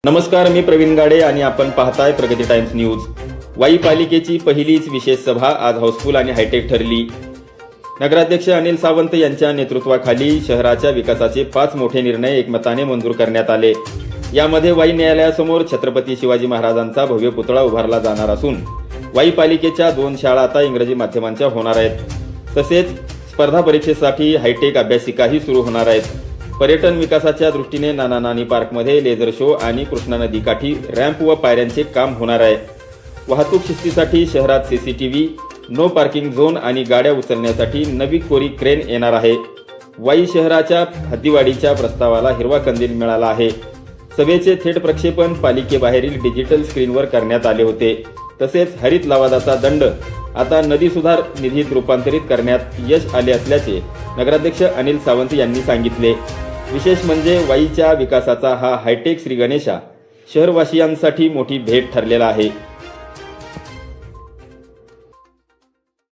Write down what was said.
नमस्कार, मी प्रवीण गाडे आणि आपण पाहताय प्रगती टाइम्स न्यूज। वाई पालिकेची पहिलीच विशेष सभा आज हाऊसफुल आणि हायटेक ठरली। नगराध्यक्ष अनिल सावंत यांच्या नेतृत्वाखाली शहराच्या विकासाचे 5 मोठे निर्णय एकमताने मंजूर करण्यात आले। यामध्ये वाई न्यायालयासमोर छत्रपती शिवाजी महाराजांचा भव्य पुतळा उभारला जाणार असून वाई पालिकेच्या 2 शाळा आता इंग्रजी माध्यमांच्या होणार आहेत। तसेच स्पर्धा परीक्षेसाठी हायटेक अभ्यासिकाही सुरू होणार आहेत। पर्यटन विकासाच्या दृष्टीने नाना नानी पार्कमध्ये लेझर शो आणि कृष्णा नदीकाठी रॅम्प व पायऱ्यांचे काम होणार आहे। वाहतूक शिस्तीसाठी शहरात सीसीटीव्ही, नो पार्किंग झोन आणि गाड्या उचलण्यासाठी नवी कोरी क्रेन येणार आहे। वाई शहराच्या हद्दीवाढीच्या प्रस्तावाला हिरवा कंदील मिळाला आहे। सभेचे थेट प्रक्षेपण पालिकेबाहेरील डिजिटल स्क्रीनवर करण्यात आले होते। तसेच हरित लवादाचा दंड आता नदी सुधार निधीत रूपांतरित करण्यात यश आले असल्याचे नगराध्यक्ष अनिल सावंत यांनी सांगितले। विशेष म्हणजे वाईच्या विकासाचा हा हायटेक श्री गणेशा शहरवासियांसाठी मोठी भेट ठरलेला आहे।